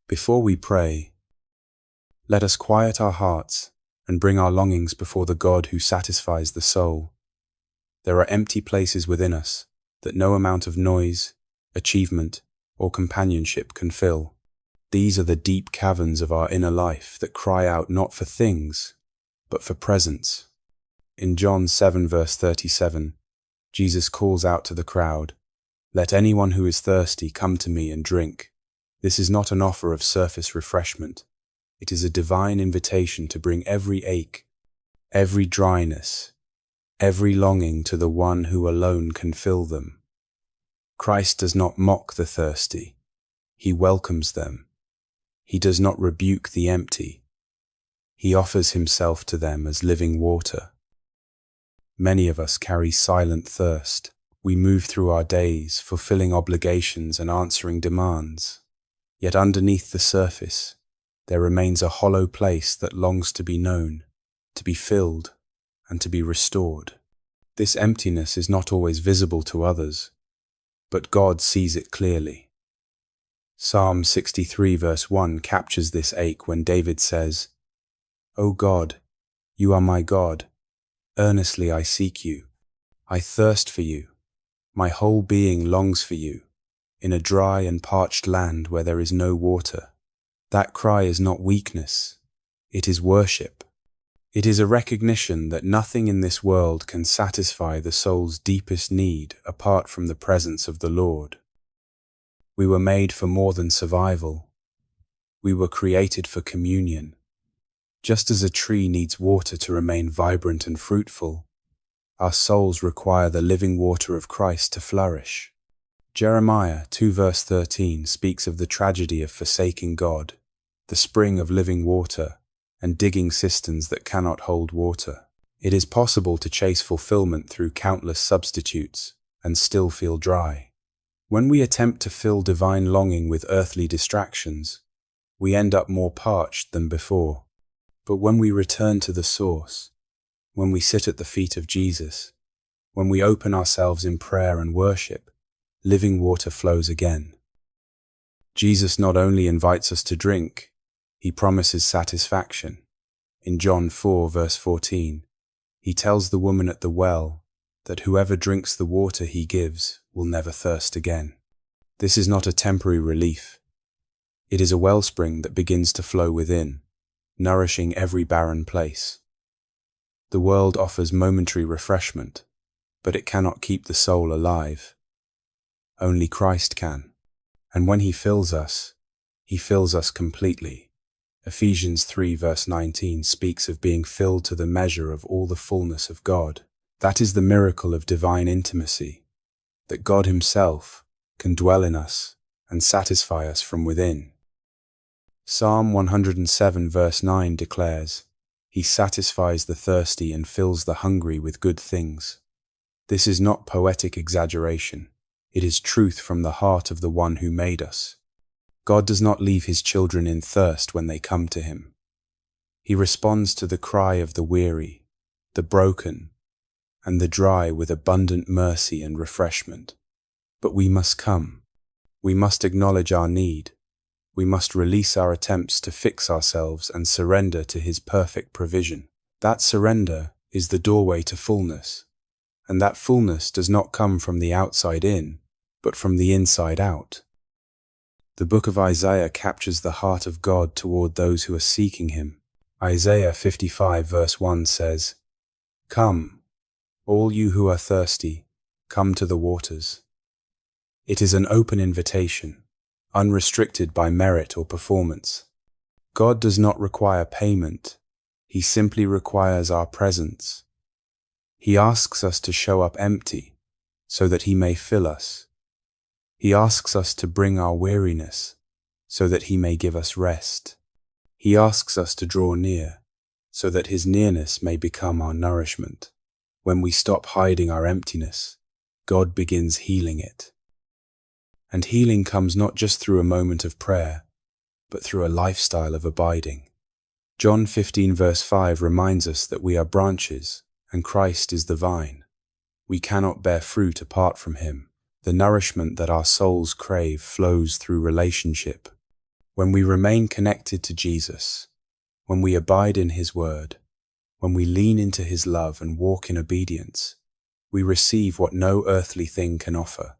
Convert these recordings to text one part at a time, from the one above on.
Before we pray, let us quiet our hearts and bring our longings before the God who satisfies the soul. There are empty places within us that no amount of noise, achievement, or companionship can fill. These are the deep caverns of our inner life that cry out not for things, but for presence. In John 7 verse 37, Jesus calls out to the crowd, "Let anyone who is thirsty come to me and drink." This is not an offer of surface refreshment. It is a divine invitation to bring every ache, every dryness, every longing to the one who alone can fill them. Christ does not mock the thirsty. He welcomes them. He does not rebuke the empty. He offers himself to them as living water. Many of us carry silent thirst. We move through our days, fulfilling obligations and answering demands. Yet underneath the surface, there remains a hollow place that longs to be known, to be filled, and to be restored. This emptiness is not always visible to others, but God sees it clearly. Psalm 63 verse 1 captures this ache when David says, "O God, you are my God. Earnestly I seek you. I thirst for you. My whole being longs for you, in a dry and parched land where there is no water." That cry is not weakness. It is worship. It is a recognition that nothing in this world can satisfy the soul's deepest need apart from the presence of the Lord. We were made for more than survival. We were created for communion. Just as a tree needs water to remain vibrant and fruitful, our souls require the living water of Christ to flourish. Jeremiah 2 verse 13 speaks of the tragedy of forsaking God, the spring of living water, and digging cisterns that cannot hold water. It is possible to chase fulfillment through countless substitutes and still feel dry. When we attempt to fill divine longing with earthly distractions, we end up more parched than before. But when we return to the source, when we sit at the feet of Jesus, when we open ourselves in prayer and worship, living water flows again. Jesus not only invites us to drink, he promises satisfaction. In John 4 verse 14, he tells the woman at the well that whoever drinks the water he gives will never thirst again. This is not a temporary relief. It is a wellspring that begins to flow within, nourishing every barren place. The world offers momentary refreshment, but it cannot keep the soul alive. Only Christ can. And when he fills us completely. Ephesians 3 verse 19 speaks of being filled to the measure of all the fullness of God. That is the miracle of divine intimacy, that God himself can dwell in us and satisfy us from within. Psalm 107 verse 9 declares, "He satisfies the thirsty and fills the hungry with good things." This is not poetic exaggeration. It is truth from the heart of the one who made us. God does not leave his children in thirst when they come to him. He responds to the cry of the weary, the broken, and the dry with abundant mercy and refreshment. But we must come. We must acknowledge our need. We must release our attempts to fix ourselves and surrender to his perfect provision. That surrender is the doorway to fullness. And that fullness does not come from the outside in, but from the inside out. The book of Isaiah captures the heart of God toward those who are seeking him. Isaiah 55 verse 1 says, "Come, all you who are thirsty, come to the waters." It is an open invitation, unrestricted by merit or performance. God does not require payment. He simply requires our presence. He asks us to show up empty so that he may fill us. He asks us to bring our weariness so that he may give us rest. He asks us to draw near so that his nearness may become our nourishment. When we stop hiding our emptiness, God begins healing it. And healing comes not just through a moment of prayer, but through a lifestyle of abiding. John 15 verse 5 reminds us that we are branches and Christ is the vine. We cannot bear fruit apart from him. The nourishment that our souls crave flows through relationship. When we remain connected to Jesus, when we abide in His word, when we lean into His love and walk in obedience, we receive what no earthly thing can offer.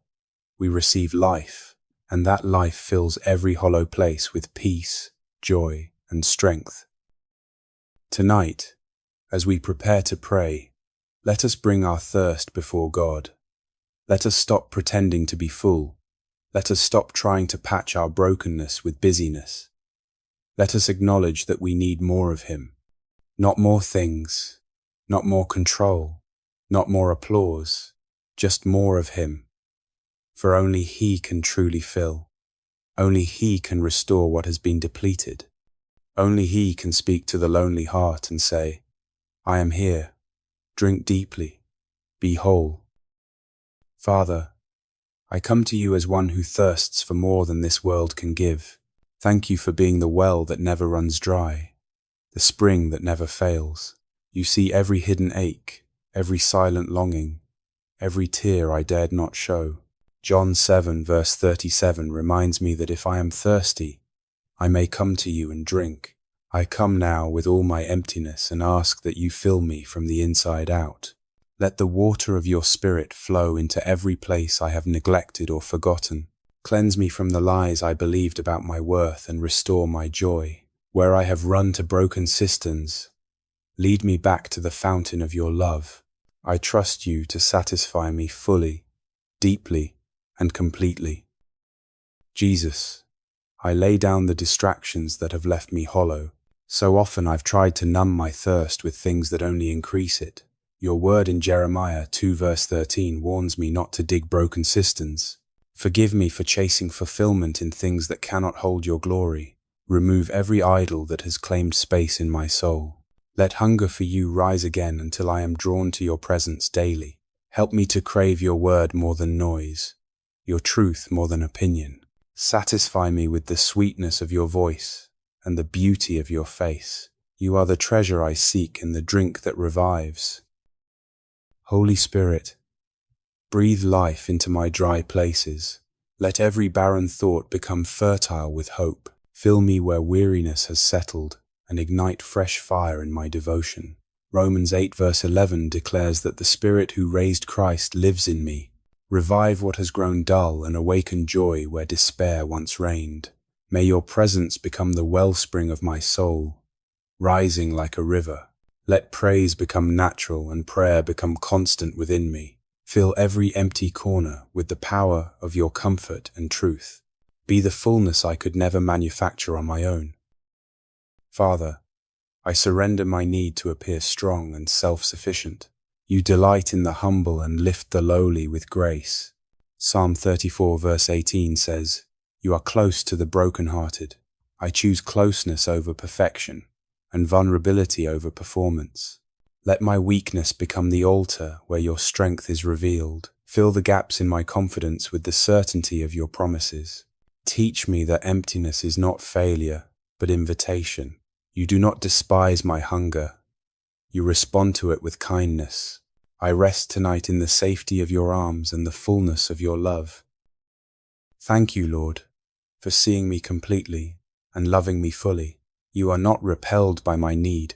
We receive life, and that life fills every hollow place with peace, joy, and strength. Tonight, as we prepare to pray, let us bring our thirst before God. Let us stop pretending to be full. Let us stop trying to patch our brokenness with busyness. Let us acknowledge that we need more of Him. Not more things, not more control, not more applause, just more of Him. For only He can truly fill. Only He can restore what has been depleted. Only He can speak to the lonely heart and say, I am here. Drink deeply. Be whole. Father, I come to you as one who thirsts for more than this world can give. Thank you for being the well that never runs dry, the spring that never fails. You see every hidden ache, every silent longing, every tear I dared not show. John 7 verse 37 reminds me that if I am thirsty, I may come to you and drink. I come now with all my emptiness and ask that you fill me from the inside out. Let the water of your Spirit flow into every place I have neglected or forgotten. Cleanse me from the lies I believed about my worth and restore my joy. Where I have run to broken cisterns, lead me back to the fountain of your love. I trust you to satisfy me fully, deeply, and completely. Jesus, I lay down the distractions that have left me hollow. So often I've tried to numb my thirst with things that only increase it. Your word in Jeremiah 2 verse 13 warns me not to dig broken cisterns. Forgive me for chasing fulfillment in things that cannot hold your glory. Remove every idol that has claimed space in my soul. Let hunger for you rise again until I am drawn to your presence daily. Help me to crave your word more than noise, your truth more than opinion. Satisfy me with the sweetness of your voice and the beauty of your face. You are the treasure I seek and the drink that revives. Holy Spirit, breathe life into my dry places. Let every barren thought become fertile with hope. Fill me where weariness has settled and ignite fresh fire in my devotion. Romans 8 verse 11 declares that the Spirit who raised Christ lives in me. Revive what has grown dull and awaken joy where despair once reigned. May your presence become the wellspring of my soul, rising like a river. Let praise become natural and prayer become constant within me. Fill every empty corner with the power of your comfort and truth. Be the fullness I could never manufacture on my own. Father, I surrender my need to appear strong and self-sufficient. You delight in the humble and lift the lowly with grace. Psalm 34 verse 18 says, You are close to the brokenhearted. I choose closeness over perfection and vulnerability over performance. Let my weakness become the altar where your strength is revealed. Fill the gaps in my confidence with the certainty of your promises. Teach me that emptiness is not failure, but invitation. You do not despise my hunger. You respond to it with kindness. I rest tonight in the safety of your arms and the fullness of your love. Thank you, Lord, for seeing me completely and loving me fully. You are not repelled by my need,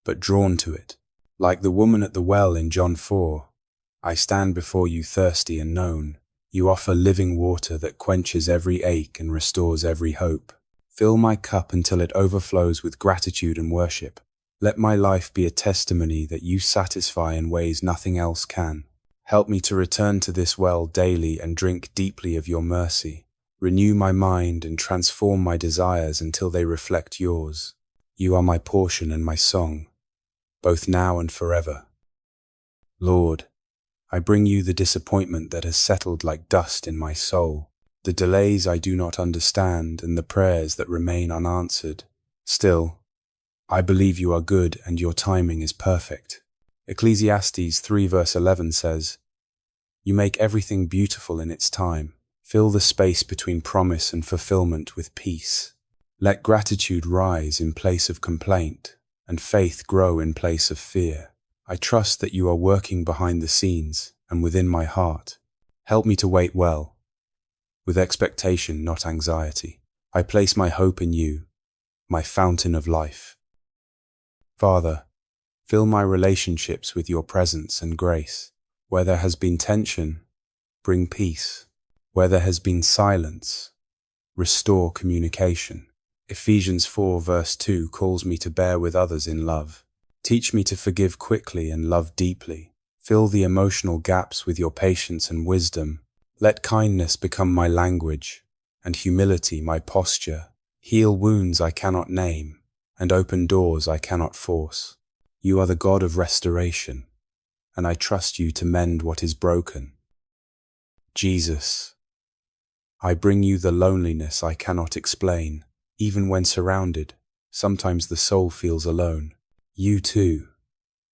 but drawn to it. Like the woman at the well in John 4, I stand before you thirsty and known. You offer living water that quenches every ache and restores every hope. Fill my cup until it overflows with gratitude and worship. Let my life be a testimony that you satisfy in ways nothing else can. Help me to return to this well daily and drink deeply of your mercy. Renew my mind and transform my desires until they reflect yours. You are my portion and my song, both now and forever. Lord, I bring you the disappointment that has settled like dust in my soul, the delays I do not understand and the prayers that remain unanswered. Still, I believe you are good and your timing is perfect. Ecclesiastes 3 verse 11 says, You make everything beautiful in its time. Fill the space between promise and fulfillment with peace. Let gratitude rise in place of complaint and faith grow in place of fear. I trust that you are working behind the scenes and within my heart. Help me to wait well, with expectation, not anxiety. I place my hope in you, my fountain of life. Father, fill my relationships with your presence and grace. Where there has been tension, bring peace. Where there has been silence, restore communication. Ephesians 4 verse 2 calls me to bear with others in love. Teach me to forgive quickly and love deeply. Fill the emotional gaps with your patience and wisdom. Let kindness become my language, and humility my posture. Heal wounds I cannot name, and open doors I cannot force. You are the God of restoration, and I trust you to mend what is broken. Jesus, I bring you the loneliness I cannot explain. Even when surrounded, sometimes the soul feels alone. You too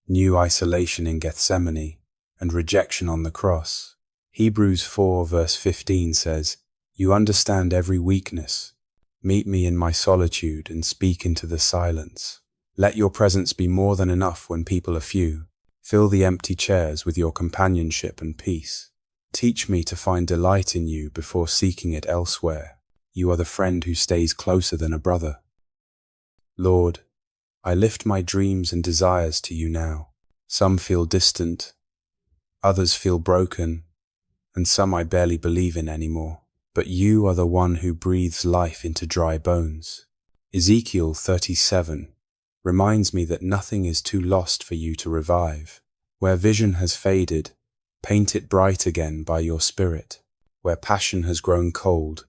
knew isolation in Gethsemane and rejection on the cross. Hebrews 4 verse 15 says, "You understand every weakness. Meet me in my solitude and speak into the silence. Let your presence be more than enough when people are few. Fill the empty chairs with your companionship and peace. Teach me to find delight in you before seeking it elsewhere. You are the friend who stays closer than a brother." Lord, I lift my dreams and desires to you now. Some feel distant, others feel broken, and some I barely believe in anymore. But you are the one who breathes life into dry bones. Ezekiel 37 reminds me that nothing is too lost for you to revive. Where vision has faded, paint it bright again by your Spirit. Where passion has grown cold,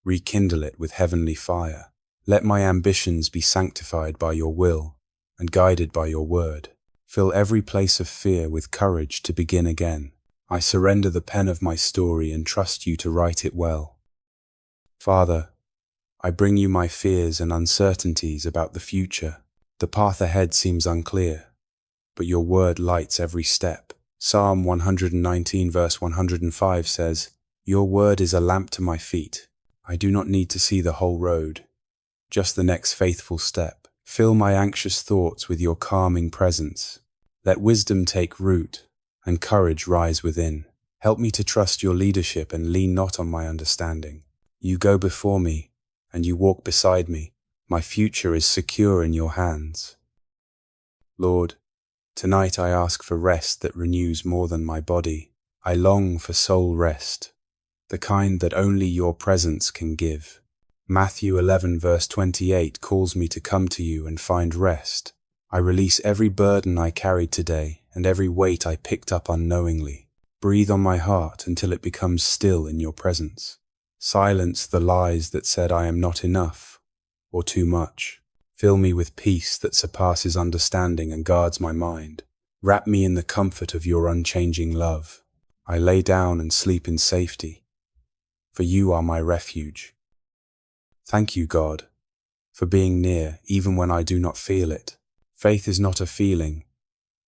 rekindle it with heavenly fire. Let my ambitions be sanctified by your will and guided by your word. Fill every place of fear with courage to begin again. I surrender the pen of my story and trust you to write it well. Father, I bring you my fears and uncertainties about the future. The path ahead seems unclear, but your word lights every step. Psalm 119 verse 105 says, "Your word is a lamp to my feet. I do not need to see the whole road, just the next faithful step. Fill my anxious thoughts with your calming presence. Let wisdom take root and courage rise within. Help me to trust your leadership and lean not on my understanding. You go before me and you walk beside me. My future is secure in your hands." Lord, tonight I ask for rest that renews more than my body. I long for soul rest, the kind that only your presence can give. Matthew 11 verse 28 calls me to come to you and find rest. I release every burden I carried today and every weight I picked up unknowingly. Breathe on my heart until it becomes still in your presence. Silence the lies that said I am not enough or too much. Fill me with peace that surpasses understanding and guards my mind. Wrap me in the comfort of your unchanging love. I lay down and sleep in safety, for you are my refuge. Thank you, God, for being near even when I do not feel it. Faith is not a feeling,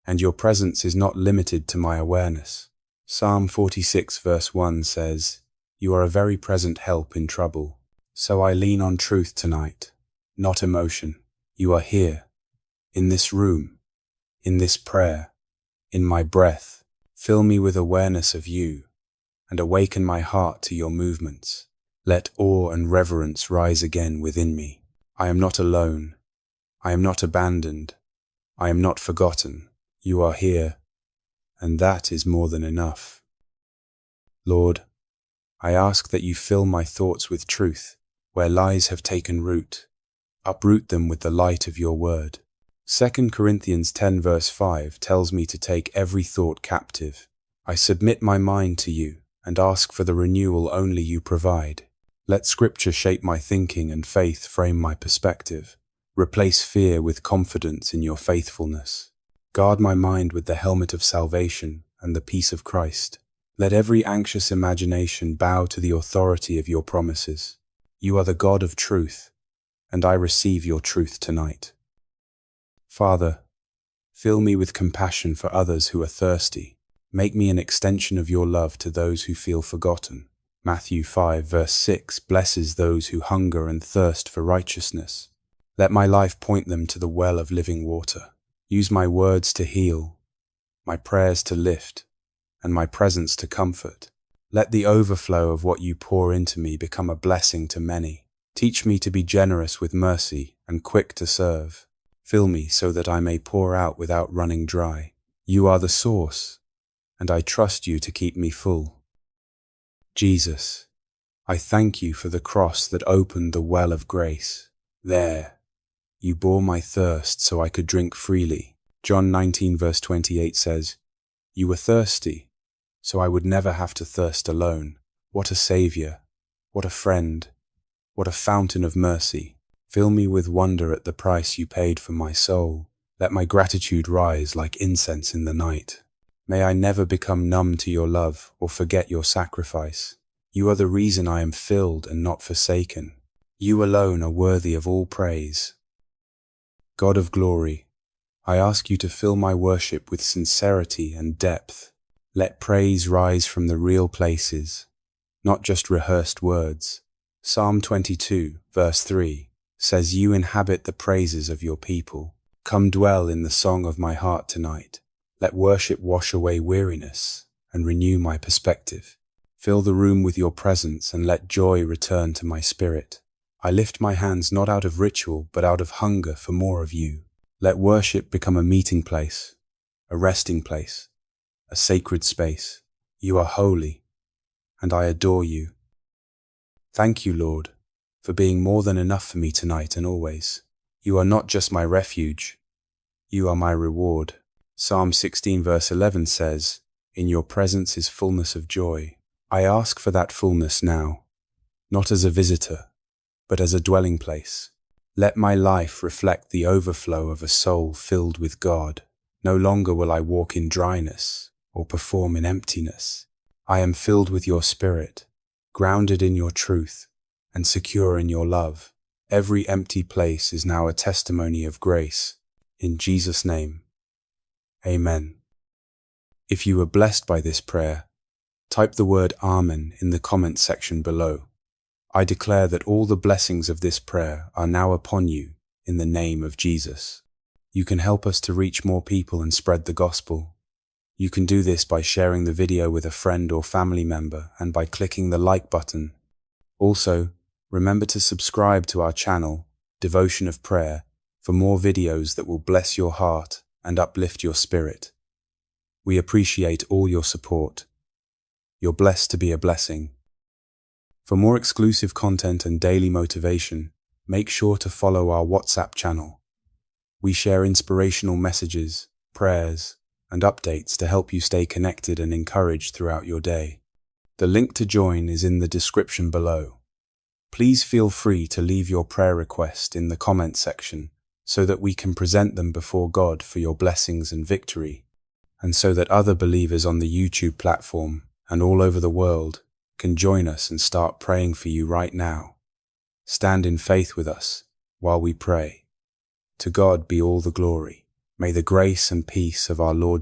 and your presence is not limited to my awareness. Psalm 46 verse 1 says, "You are a very present help in trouble." So I lean on truth tonight, not emotion. You are here, in this room, in this prayer, in my breath. Fill me with awareness of you, and awaken my heart to your movements. Let awe and reverence rise again within me. I am not alone. I am not abandoned. I am not forgotten. You are here, and that is more than enough. Lord, I ask that you fill my thoughts with truth. Where lies have taken root, uproot them with the light of your word. 2 Corinthians 10 verse 5 tells me to take every thought captive. I submit my mind to you and ask for the renewal only you provide. Let Scripture shape my thinking and faith frame my perspective. Replace fear with confidence in your faithfulness. Guard my mind with the helmet of salvation and the peace of Christ. Let every anxious imagination bow to the authority of your promises. You are the God of truth, and I receive your truth tonight. Father, fill me with compassion for others who are thirsty. Make me an extension of your love to those who feel forgotten. Matthew 5 verse 6 blesses those who hunger and thirst for righteousness. Let my life point them to the well of living water. Use my words to heal, my prayers to lift, and my presence to comfort. Let the overflow of what you pour into me become a blessing to many. Teach me to be generous with mercy and quick to serve. Fill me so that I may pour out without running dry. You are the source, and I trust you to keep me full. Jesus, I thank you for the cross that opened the well of grace. There, you bore my thirst so I could drink freely. John 19 verse 28 says, "You were thirsty, so I would never have to thirst alone." What a Savior, what a friend, what a fountain of mercy. Fill me with wonder at the price you paid for my soul. Let my gratitude rise like incense in the night. May I never become numb to your love or forget your sacrifice. You are the reason I am filled and not forsaken. You alone are worthy of all praise. God of glory, I ask you to fill my worship with sincerity and depth. Let praise rise from the real places, not just rehearsed words. Psalm 22, verse 3, says, "You inhabit the praises of your people." Come dwell in the song of my heart tonight. Let worship wash away weariness and renew my perspective. Fill the room with your presence and let joy return to my spirit. I lift my hands not out of ritual, but out of hunger for more of you. Let worship become a meeting place, a resting place, a sacred space. You are holy, and I adore you. Thank you, Lord, for being more than enough for me tonight and always. You are not just my refuge, you are my reward. Psalm 16 verse 11 says, "In your presence is fullness of joy." I ask for that fullness now, not as a visitor, but as a dwelling place. Let my life reflect the overflow of a soul filled with God. No longer will I walk in dryness or perform in emptiness. I am filled with your Spirit, grounded in your truth, and secure in your love. Every empty place is now a testimony of grace. In Jesus' name, amen. If you were blessed by this prayer, type the word Amen in the comment section below. I declare that all the blessings of this prayer are now upon you in the name of Jesus. You can help us to reach more people and spread the gospel. You can do this by sharing the video with a friend or family member and by clicking the like button. Also, remember to subscribe to our channel, Devotion of Prayer, for more videos that will bless your heart and uplift your spirit. We appreciate all your support. You're blessed to be a blessing. For more exclusive content and daily motivation, make sure to follow our WhatsApp channel. We share inspirational messages, prayers, and updates to help you stay connected and encouraged throughout your day. The link to join is in the description below. Please feel free to leave your prayer request in the comment section so that we can present them before God for your blessings and victory, and so that other believers on the YouTube platform and all over the world can join us and start praying for you right now. Stand in faith with us while we pray. To God be all the glory. May the grace and peace of our Lord